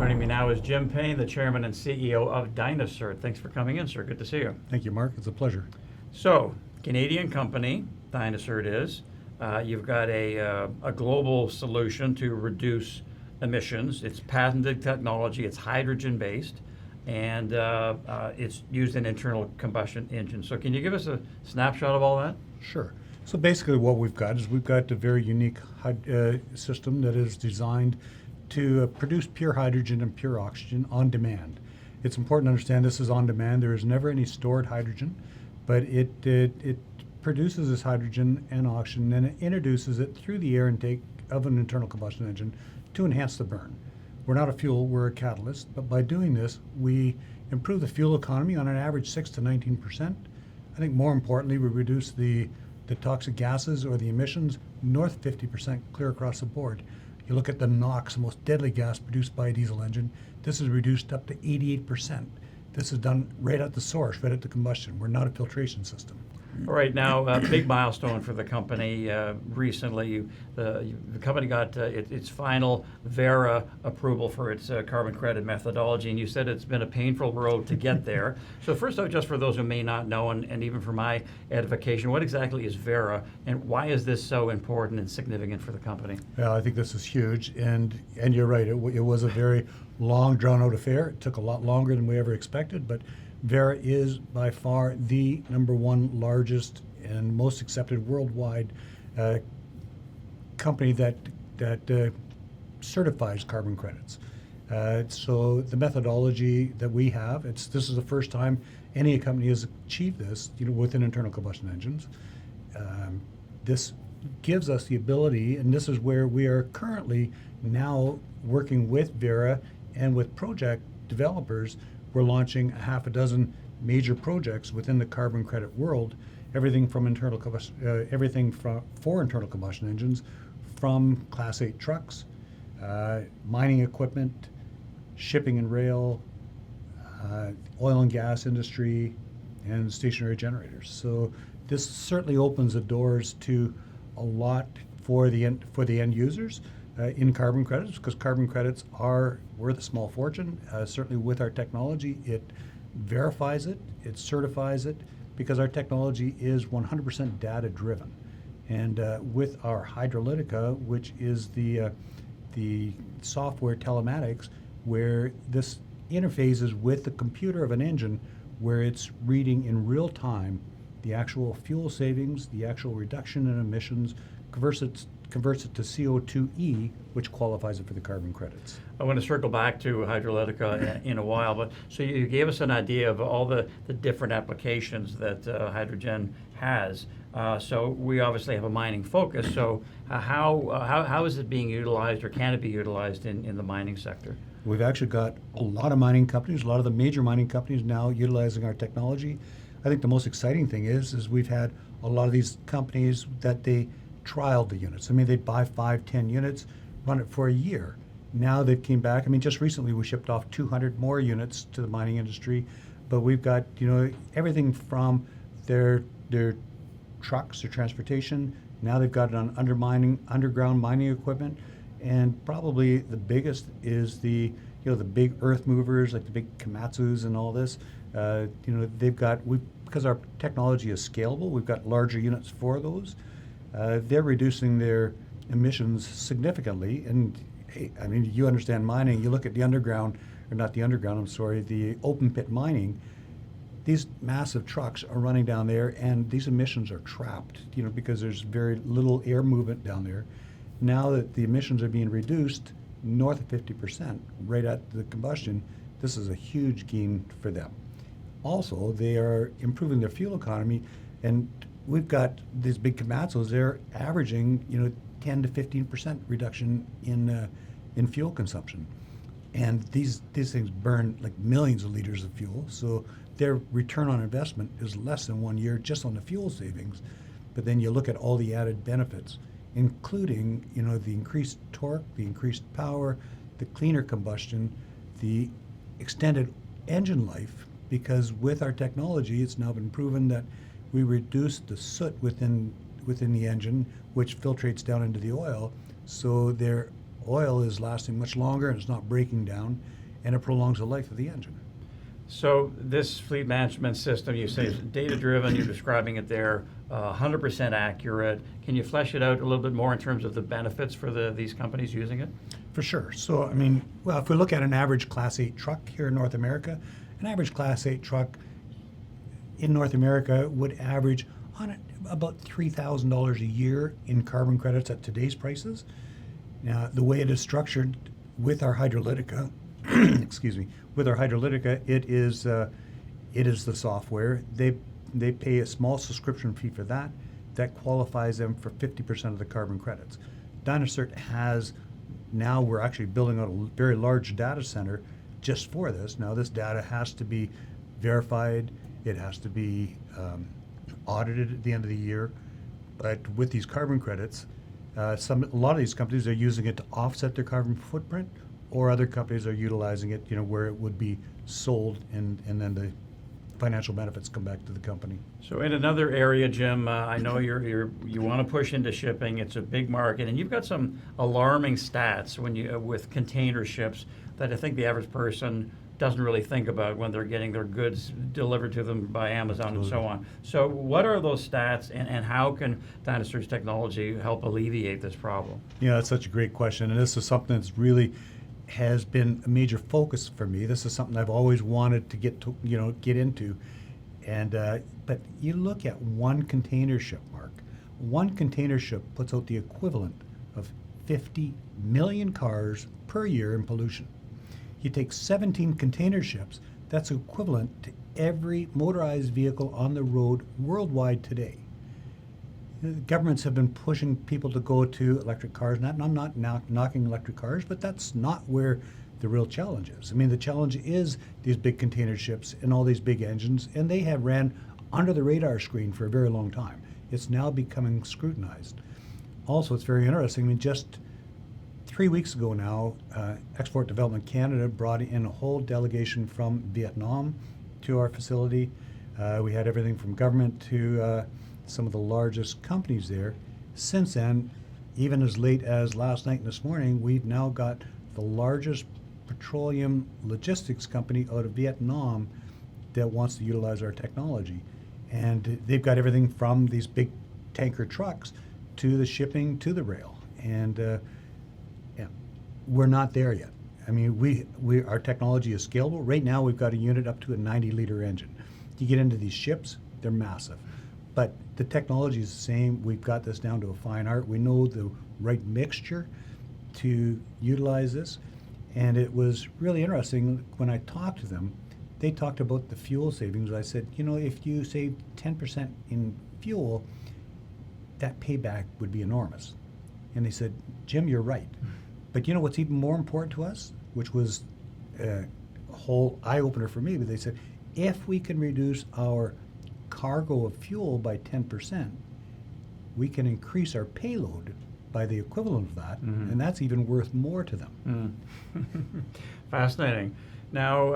Joining me now is Jim Payne, the Chairman and CEO of dynaCERT. Thanks for coming in, sir. Good to see you. Thank you, Mark. It's a pleasure. So, Canadian company, dynaCERT is. You've got a global solution to reduce emissions. It's patented technology. It's hydrogen-based, and it's used in internal combustion engines. So can you give us a snapshot of all that? Sure. So basically what we've got is we've got a very unique system that is designed to produce pure hydrogen and pure oxygen on demand. It's important to understand this is on demand. There is never any stored hydrogen, but it produces this hydrogen and oxygen and it introduces it through the air intake of an internal combustion engine to enhance the burn. We're not a fuel, we're a catalyst, but by doing this, we improve the fuel economy on an average 6 to 19%. I think more importantly, we reduce the toxic gases or the emissions north 50% clear across the board. You look at the NOx, the most deadly gas produced by a diesel engine, this is reduced up to 88%. This is done right at the source, right at the combustion. We're not a filtration system. All right, now a big milestone for the company. Recently, the company got its final Verra approval for its carbon credit methodology, and you said it's been a painful road to get there. So first off, just for those who may not know, and even for my edification, what exactly is Verra, and why is this so important and significant for the company? Yeah, I think this is huge, and you're right. It was a very long, drawn-out affair. It took a lot longer than we ever expected, but Verra is by far the #1 largest and most accepted worldwide company that certifies carbon credits. So the methodology that we have, this is the first time any company has achieved this, within internal combustion engines. This gives us the ability, and this is where we are currently now working with Verra and with project developers. We're launching a half a dozen major projects within the carbon credit world, everything for internal combustion engines, from Class 8 trucks, mining equipment, shipping and rail, oil and gas industry, and stationary generators. So this certainly opens the doors to a lot for the end users. In carbon credits, because carbon credits are worth a small fortune. Certainly with our technology, it verifies it, it certifies it, because our technology is 100% data driven. And with our HydraLytica, which is the software telematics, where this interfaces with the computer of an engine, where it's reading in real time the actual fuel savings, the actual reduction in emissions, converts it to CO2e, which qualifies it for the carbon credits. I want to circle back to HydraLytica in a while, but so you gave us an idea of all the different applications that HydraGEN has. So we obviously have a mining focus. So how is it being utilized, or can it be utilized in the mining sector? We've actually got a lot of mining companies, a lot of the major mining companies now utilizing our technology. I think the most exciting thing is we've had a lot of these companies that they trialed the units. I mean, they'd buy 5-10 units, run it for a year. Now they've came back. I mean, just recently we shipped off 200 more units to the mining industry, but we've got, everything from their trucks, their transportation. Now they've got it on underground mining equipment, and probably the biggest is the big earth movers, like the big Komatsus and all this. Because our technology is scalable, we've got larger units for those. They're reducing their emissions significantly. And I mean, you understand mining, you look at the open pit mining, these massive trucks are running down there and these emissions are trapped, because there's very little air movement down there. Now that the emissions are being reduced north of 50% right at the combustion, this is a huge gain for them. Also, they are improving their fuel economy, and we've got these big Komatsus, they're averaging, 10 to 15% reduction in fuel consumption. And these things burn like millions of liters of fuel, so their return on investment is less than 1 year just on the fuel savings. But then you look at all the added benefits, including, the increased torque, the increased power, the cleaner combustion, the extended engine life, because with our technology, it's now been proven that we reduce the soot within the engine, which filtrates down into the oil. So their oil is lasting much longer and it's not breaking down, and it prolongs the life of the engine. So this fleet management system, you say, is data-driven. You're describing it there, 100% accurate. Can you flesh it out a little bit more in terms of the benefits for these companies using it? For sure. So, I mean, well, if we look at an average Class 8 truck here in North America, an average Class 8 truck in North America would average on about $3,000 a year in carbon credits at today's prices. Now, the way it is structured with our HydraLytica, excuse me, with our HydraLytica, it is the software. They pay a small subscription fee for that. That qualifies them for 50% of the carbon credits. dynaCERT has, now we're actually building out a very large data center just for this. Now this data has to be verified. It has to be audited at the end of the year. But with these carbon credits, a lot of these companies are using it to offset their carbon footprint, or other companies are utilizing it, where it would be sold and then the financial benefits come back to the company. So in another area, Jim, I know you want to push into shipping. It's a big market, and you've got some alarming stats with container ships that I think the average person doesn't really think about when they're getting their goods delivered to them by Amazon and so on. So what are those stats, and how can dynaCERT's technology help alleviate this problem? Yeah, that's such a great question, and this is something that's really has been a major focus for me. This is something I've always wanted to get into, and but you look at one container ship, Mark. One container ship puts out the equivalent of 50 million cars per year in pollution. You take 17 container ships, that's equivalent to every motorized vehicle on the road worldwide today. Governments have been pushing people to go to electric cars. I'm not knocking electric cars, but that's not where the real challenge is. I mean, the challenge is these big container ships and all these big engines, and they have ran under the radar screen for a very long time. It's now becoming scrutinized. Also, it's very interesting. I mean, just 3 weeks ago now, Export Development Canada brought in a whole delegation from Vietnam to our facility. We had everything from government to some of the largest companies there. Since then, even as late as last night and this morning, we've now got the largest petroleum logistics company out of Vietnam that wants to utilize our technology. And they've got everything from these big tanker trucks to the shipping to the rail. And we're not there yet. I mean, our technology is scalable. Right now, we've got a unit up to a 90-liter engine. You get into these ships, they're massive. But the technology is the same. We've got this down to a fine art. We know the right mixture to utilize this. And it was really interesting when I talked to them. They talked about the fuel savings. I said, if you save 10% in fuel, that payback would be enormous. And they said, Jim, you're right. But what's even more important to us, which was a whole eye-opener for me, but they said, if we can reduce our cargo of fuel by 10%, we can increase our payload by the equivalent of that, and that's even worth more to them. Fascinating. Now,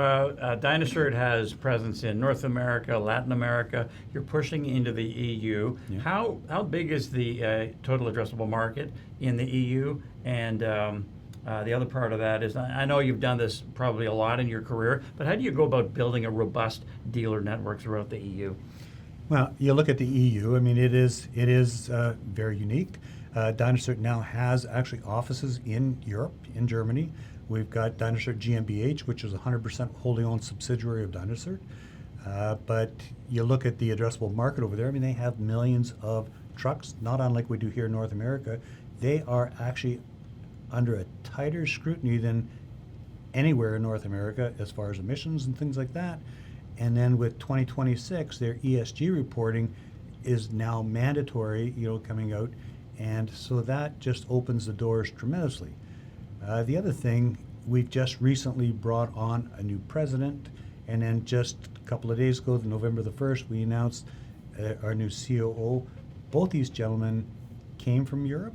dynaCERT has presence in North America, Latin America. You're pushing into the EU. Yeah. How big is the total addressable market in the EU? And the other part of that is, I know you've done this probably a lot in your career, but how do you go about building a robust dealer network throughout the EU? Well, you look at the EU. I mean, it is very unique. dynaCERT now has actually offices in Europe, in Germany. We've got dynaCERT GmbH, which is a 100% wholly owned subsidiary of dynaCERT. But you look at the addressable market over there. I mean, they have millions of trucks, not unlike we do here in North America. They are actually under a tighter scrutiny than anywhere in North America as far as emissions and things like that. And then with 2026, their ESG reporting is now mandatory, coming out. And so that just opens the doors tremendously. The other thing, we've just recently brought on a new president, and then just a couple of days ago, November the 1st, we announced our new COO. Both these gentlemen came from Europe.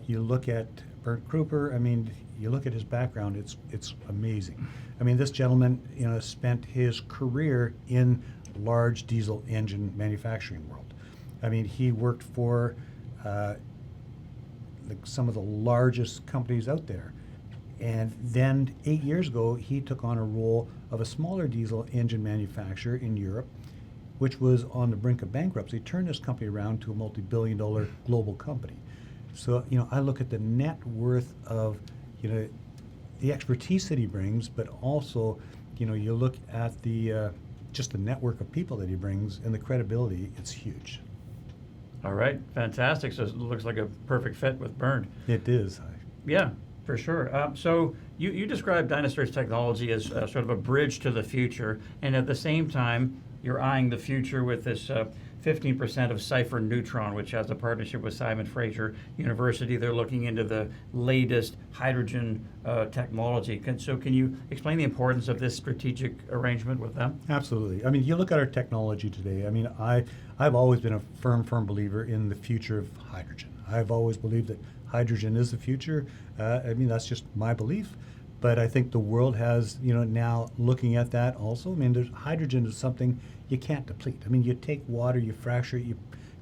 You look at Bernd Kruper, I mean, you look at his background, it's amazing. I mean, this gentleman, spent his career in large diesel engine manufacturing world. I mean, he worked for like some of the largest companies out there. And then 8 years ago, he took on a role of a smaller diesel engine manufacturer in Europe, which was on the brink of bankruptcy, turned this company around to a multi-billion-dollar global company. So, I look at the net worth of, the expertise that he brings, but also, you look at the just the network of people that he brings and the credibility, it's huge. All right, fantastic. So it looks like a perfect fit with Bernd. It is. Yeah, for sure. So you described dynaCERT's technology as sort of a bridge to the future, and at the same time, you're eyeing the future with this 15% of Cypher Neutron, which has a partnership with Simon Fraser University. They're looking into the latest hydrogen technology. Can you explain the importance of this strategic arrangement with them? Absolutely. I mean, you look at our technology today. I mean, I've always been a firm believer in the future of hydrogen. I've always believed that hydrogen is the future. I mean, that's just my belief. But I think the world has, now looking at that also. I mean, hydrogen is something you can't deplete. I mean, you take water, you fracture it, you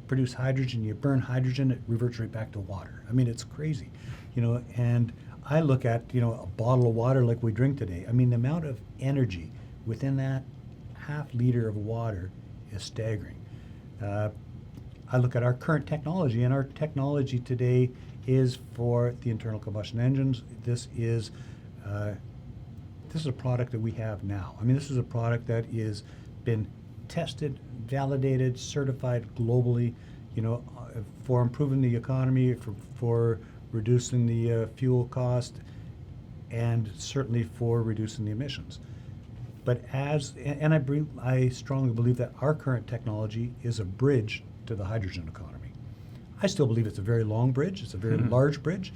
produce hydrogen, you burn hydrogen, it reverts right back to water. I mean, it's crazy, and I look at, a bottle of water like we drink today. I mean, the amount of energy within that half liter of water is staggering. I look at our current technology, and our technology today is for the internal combustion engines. This is a product that we have now. I mean, this is a product that is been tested, validated, certified globally, for improving the economy, for reducing the fuel cost, and certainly for reducing the emissions. But I strongly believe that our current technology is a bridge to the hydrogen economy. I still believe it's a very long bridge. It's a very large bridge.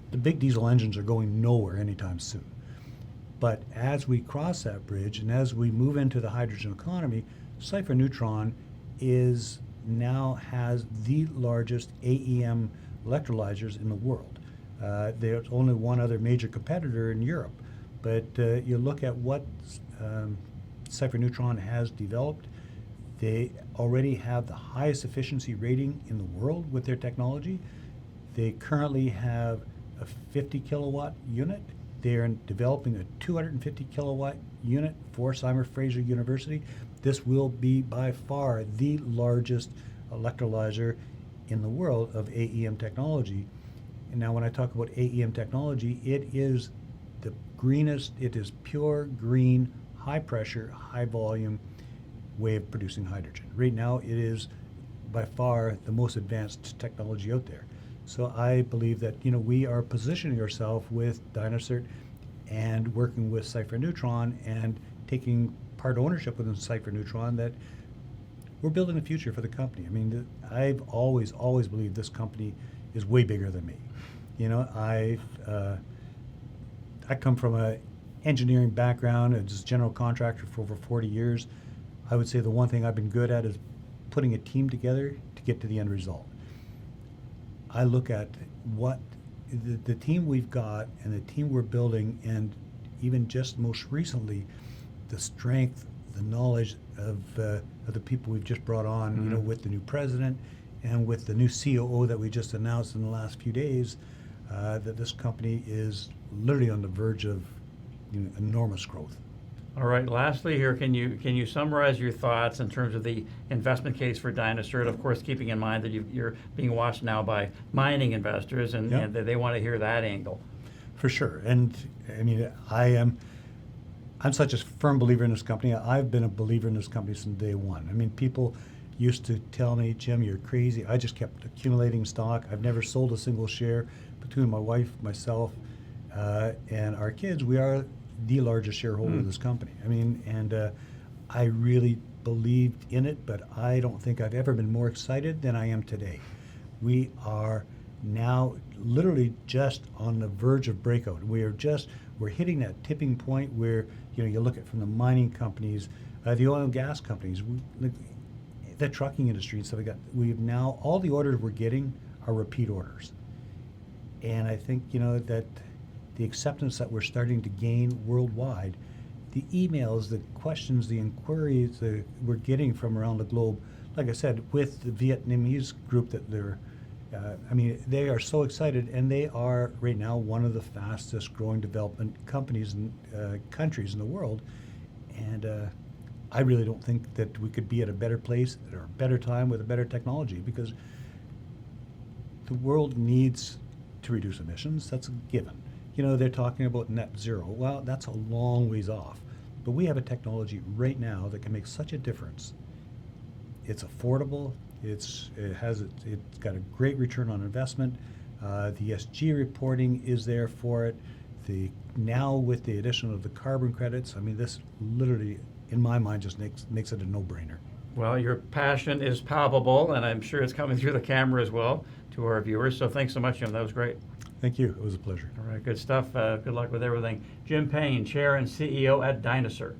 The big diesel engines are going nowhere anytime soon. But as we cross that bridge and as we move into the hydrogen economy, Cypher Neutron now has the largest AEM electrolyzers in the world. There's only one other major competitor in Europe. But you look at what Cypher Neutron has developed, they already have the highest efficiency rating in the world with their technology. They currently have a 50 kilowatt unit. They're developing a 250 kilowatt unit for Simon Fraser University. This will be by far the largest electrolyzer in the world of AEM technology. And now when I talk about AEM technology, it is the greenest, it is pure green, high pressure, high volume way of producing hydrogen. Right now it is by far the most advanced technology out there. So I believe that we are positioning ourselves with dynaCERT and working with Cypher Neutron and taking part ownership within Cypher Neutron, that we're building the future for the company. I mean, I've always believed this company is way bigger than me. I come from a engineering background as a general contractor for over 40 years. I would say the one thing I've been good at is putting a team together to get to the end result. I look at what the team we've got and the team we're building, and even just most recently, the strength, the knowledge of the people we've just brought on, with the new president and with the new COO that we just announced in the last few days, that this company is literally on the verge of enormous growth. All right. Lastly, here, can you summarize your thoughts in terms of the investment case for dynaCERT? Of course, keeping in mind that you're being watched now by mining investors, and they want to hear that angle. For sure. And I mean, I'm such a firm believer in this company. I've been a believer in this company since day one. I mean, people used to tell me, Jim, you're crazy. I just kept accumulating stock. I've never sold a single share. Between my wife, myself, and our kids, we are the largest shareholder of this company. I mean, and I really believed in it, but I don't think I've ever been more excited than I am today. We are now literally just on the verge of breakout. We're hitting that tipping point where, you look at from the mining companies, the oil and gas companies, the trucking industry and stuff like that. We've now, all the orders we're getting are repeat orders. And I think, that the acceptance that we're starting to gain worldwide, the emails, the questions, the inquiries that we're getting from around the globe, like I said, with the Vietnamese group that they're I mean, they are so excited, and they are right now one of the fastest growing development companies and countries in the world. And I really don't think that we could be at a better place or a better time with a better technology, because the world needs to reduce emissions. That's a given. You know, they're talking about net zero. Well, that's a long ways off. But we have a technology right now that can make such a difference. It's affordable. It's got a great return on investment. The ESG reporting is there for it. Now with the addition of the carbon credits, I mean, this literally, in my mind, just makes it a no-brainer. Well, your passion is palpable, and I'm sure it's coming through the camera as well to our viewers. So thanks so much, Jim. That was great. Thank you. It was a pleasure. All right, good stuff. Good luck with everything. Jim Payne, Chair and CEO at dynaCERT.